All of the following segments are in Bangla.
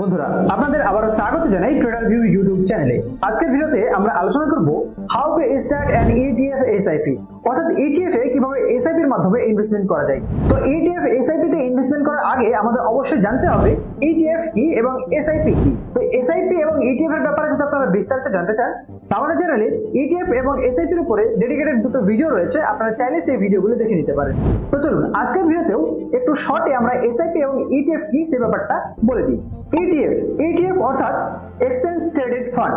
বন্ধুরা আপনাদের আবারো স্বাগত জানাই ট্রেডার ভিউ ইউটিউব চ্যানেলে। আজকের ভিডিওতে আমরা আলোচনা করব how to start an ETF SIP, অর্থাৎ ETF এ কিভাবে SIP এর মাধ্যমে ইনভেস্টমেন্ট করা যায়। তো ETF SIP তে ইনভেস্টমেন্ট করার আগে আমাদের অবশ্যই জানতে হবে ETF কি এবং SIP কি। তো SIP এবং ETF এর ব্যাপারে যদি আপনারা বিস্তারিত জানতে চান আমাদের চ্যানেলে ETF এবং SIP এর উপরে ডেডিকেটেড দুটো ভিডিও রয়েছে, আপনারা চাইলে সেই ভিডিওগুলো দেখে নিতে পারেন। তো চলুন আজকের ভিডিওতেও একটু শর্টে আমরা SIP এবং ETF কি সে ব্যাপারটা বলে দিই। ETF অর্থাৎ এক্সচেঞ্জ ট্রেডেড ফান্ড।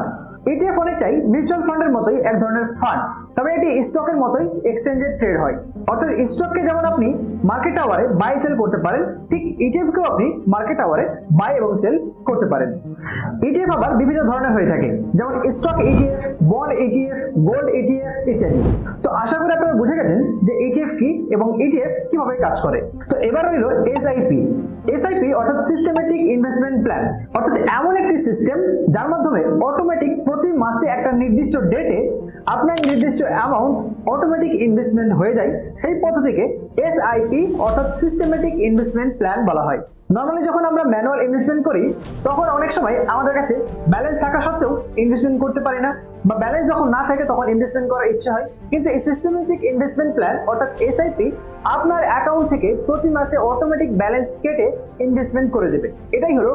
ETF অনেকটাই মিউচুয়াল ফান্ডের মতোই এক ধরনের ফান্ড, তবে এটি স্টকের মতোই এক্সচেঞ্জে ট্রেড হয়। অর্থাৎ স্টককে যেমন আপনি মার্কেট আওয়ারে বাই সেল করতে পারেন, ঠিক ETF কেও আপনি মার্কেট আওয়ারে বাই এবং সেল করতে পারেন। ETF আবার বিভিন্ন ধরনের হয়ে থাকে, যেমন stock ETF, bond ETF, gold ETF ইত্যাদি। তো আশা করি আপনারা বুঝে গেছেন যে ETF কি এবং ETF কিভাবে কাজ করে। তো এবার রইল SIP অর্থাৎ সিস্টেমেটিক ইনভেস্টমেন্ট প্ল্যান, অর্থাৎ এমন একটি সিস্টেম যার মাধ্যমে অটোমেটিক প্রতি মাসে একটা নির্দিষ্ট ডেটে আপনার নির্দিষ্ট অ্যামাউন্ট অটোমেটিক ইনভেস্টমেন্ট হয়ে যায়। সেই পদ্ধতিকে SIP অর্থাৎ সিস্টেমেটিক ইনভেস্টমেন্ট প্ল্যান বলা হয়। নর্মালি যখন আমরা ম্যানুয়াল ইনভেস্টমেন্ট করি তখন অনেক সময় আমাদের কাছে ব্যালেন্স থাকা সত্ত্বেও ইনভেস্টমেন্ট করতে পারি না, বা ব্যালেন্স যখন না থাকে তখন ইনভেস্টমেন্ট করার ইচ্ছা হয়। কিন্তু এই সিস্টেমেটিক ইনভেস্টমেন্ট প্ল্যান অর্থাৎ SIP আপনার অ্যাকাউন্ট থেকে প্রতি মাসে অটোমেটিক ব্যালেন্স কেটে ইনভেস্টমেন্ট করে দেবে। এটাই হলো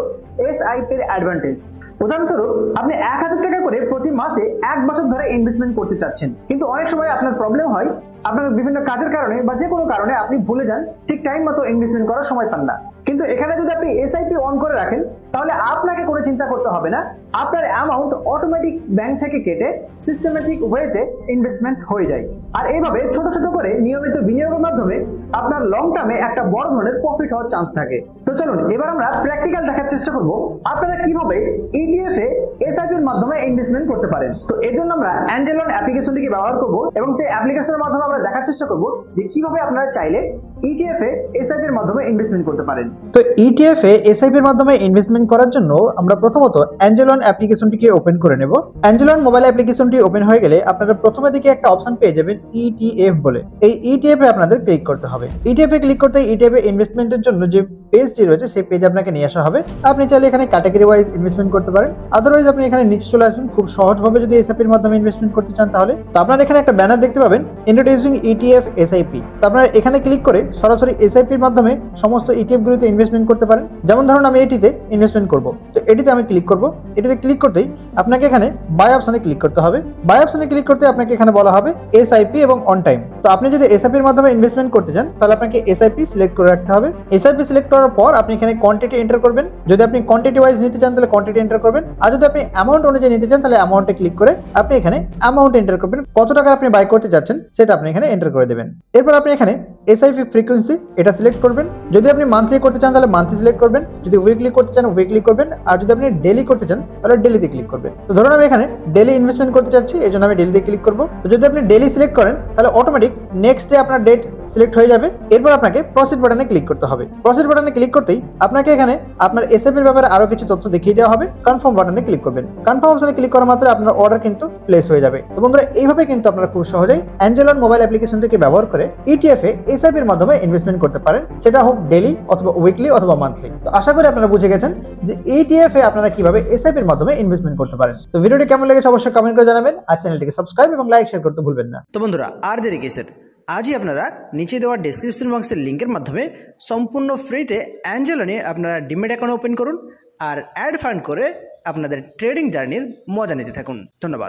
SIP এর অ্যাডভান্টেজ। উদাহরণস্বরূপ আপনি 1000 টাকা করে প্রতি মাসে 1 বছর ধরে ইনভেস্টমেন্ট করতে চাচ্ছেন, কিন্তু অনেক সময় আপনার প্রবলেম হয়, আপনার বিভিন্ন কাজের কারণে বা যে কোনো কারণে আপনি ভুলে যান, ঠিক টাইম মতো ইনভেস্টমেন্ট করার সময় পান না। কিন্তু এখানে যদি আপনি SIP অন করে রাখেন তাহলে আপনাকে কোনো চিন্তা করতে হবে না, আপনার অ্যামাউন্ট অটোমেটিক ব্যাংক থেকে কেটে সিস্টেমেটিক ওয়েতে ইনভেস্টমেন্ট হয়ে যায়। আর এইভাবে ছোট ছোট করে নিয়মিত বিনিয়োগের মাধ্যমে আপনার লং টার্মে একটা বড় ধরনের প্রফিট হওয়ার চান্স থাকে। তো চলুন এবার আমরা প্র্যাকটিক্যাল দেখার চেষ্টা করব আপনারা কিভাবে ETF এ SIP এর মাধ্যমে ইনভেস্টমেন্ট করতে পারেন। তো এর জন্য আমরা অ্যাঞ্জেলন অ্যাপ্লিকেশনটিকে ব্যবহার করব এবং সেই অ্যাপ্লিকেশনের মাধ্যমে আমরা দেখার চেষ্টা করব যে কিভাবে আপনারা চাইলে ETF এ SIP এর মাধ্যমে ইনভেস্টমেন্ট করতে পারেন। তো ETF এ SIP এর মাধ্যমে ইনভেস্টমেন্ট করার জন্য আমরা প্রথমত অ্যাঞ্জেলন অ্যাপ্লিকেশনটিকে ওপেন করে নেব। অ্যাঞ্জেলন মোবাইল অ্যাপ্লিকেশনটি ওপেন হয়ে গেলে আপনারা প্রথমে দিকে একটা অপশন পেয়ে যাবেন ETF বলে। এই ETF এ আপনাদের ক্লিক করতে হবে। ETF এ ক্লিক করতে ETF এ ইনভেস্টমেন্টের জন্য যে পেজটি রয়েছে সেই পেজ আপনাকে নিয়ে আসা হবে। আপনি চাইলে এখানে ক্যাটাগরি ওয়াইজ ইনভেস্টমেন্ট করতে পারেন, আদারওয়াইজ আপনি এখানে নিচে চলে আসবেন। খুব সহজভাবে যদি SIP এর মাধ্যমে ইনভেস্টমেন্ট করতে চান তাহলে তো আপনারা এখানে একটা ব্যানার দেখতে পাবেন, ইন্ট্রোডিউসিং ETF SIP। তো আপনারা এখানে ক্লিক করে সরাসরি SIP এর মাধ্যমে সমস্ত ETF গুলোতে ইনভেস্টমেন্ট করতে পারেন। যেমন ধরুন আমি এটিতে ইনভেস্টমেন্ট করব, তো এটিতে আমি ক্লিক করব। এটিতে ক্লিক করতেই আপনাকে এখানে বাই অপশনে ক্লিক করতে হবে। বাই অপশনে ক্লিক করতে আপনাকে এখানে বলা হবে SIP এবং অন টাইম। তো আপনি যদি SIP এর মাধ্যমে ইনভেস্টমেন্ট করতে চান তাহলে আপনাকে SIP সিলেক্ট করে রাখতে হবে। SIP সিলেক্ট করার পর আপনি এখানে কোয়ান্টিটি এন্টার করবেন। যদি আপনি কোয়ান্টিটি ওয়াইজ নিতে চান তাহলে কোয়ান্টিটি এন্টার করবেন, আর যদি আপনি অ্যামাউন্ট অনুযায়ী নিতে চান তাহলে অ্যামাউন্টে ক্লিক করে আপনি এখানে অ্যামাউন্ট এন্টার করবেন। কত টাকা আপনি বাই করতে যাচ্ছেন সেটা আপনি এখানে এন্টার করে দেবেন। এরপর আপনি এখানে SIP ফ্রিকোয়েন্সি এটা সিলেক্ট করবেন। যদি আপনি মান্থলি করতে চান তাহলে মান্থলি সিলেক্ট করবেন, যদি উইকলি করতে চান উইকলি করবেন, আর যদি আপনি ডেইলি করতে চান তাহলে ডেইলিতে ক্লিক করবেন। তো ধরুন আমি এখানে ডেইলি ইনভেস্টমেন্ট করতে চাচ্ছি, এই জন্য আমি ডেইলিতে ক্লিক করব। তো যদি আপনি ডেইলি সিলেক্ট করেন তাহলে অটোমেটিক নেক্সট ডে আপনার ডেট সিলেক্ট হয়ে যাবে। এরপর আপনাকে প্রসিড বাটনে ক্লিক করতে হবে। প্রসিড বাটনে ক্লিক করতেই আপনাকে এখানে আপনার SIP এর ব্যাপারে আরো কিছু তথ্য দেখিয়ে দেওয়া হবে। কনফার্ম বাটনে ক্লিক করবেন। কনফার্ম অপশনে ক্লিক করা মাত্র আপনার অর্ডার কিন্তু প্লেস হয়ে যাবে। তো বন্ধুরা এইভাবে কিন্তু আপনারা খুব সহজেই অ্যাঞ্জেলন মোবাইল অ্যাপ্লিকেশনটিকে ব্যবহার করে ETF এ SIP এর মাধ্যমে ইনভেস্টমেন্ট করতে পারেন, সেটা হোক ডেইলি অথবা উইকলি অথবা মান্থলি। তো আশা করি আপনারা বুঝে গেছেন যে ETF এ আপনারা কিভাবে SIP এর মাধ্যমে ইনভেস্টমেন্ট করতে পারেন। তো ভিডিওটি কেমন লেগেছে অবশ্যই কমেন্ট করে জানাবেন, আর চ্যানেলটিকে সাবস্ক্রাইব এবং লাইক শেয়ার করতে ভুলবেন না। তো বন্ধুরা আর দেরি কিসের, আজই আপনারা নিচে দেওয়া ডেসক্রিপশন বক্সের লিঙ্কের মাধ্যমে সম্পূর্ণ ফ্রিতে অ্যাঞ্জেলনে আপনারা ডিমেট অ্যাকাউন্ট ওপেন করুন আর অ্যাড ফান্ড করে আপনাদের ট্রেডিং জার্নির মজা নিতে থাকুন। ধন্যবাদ।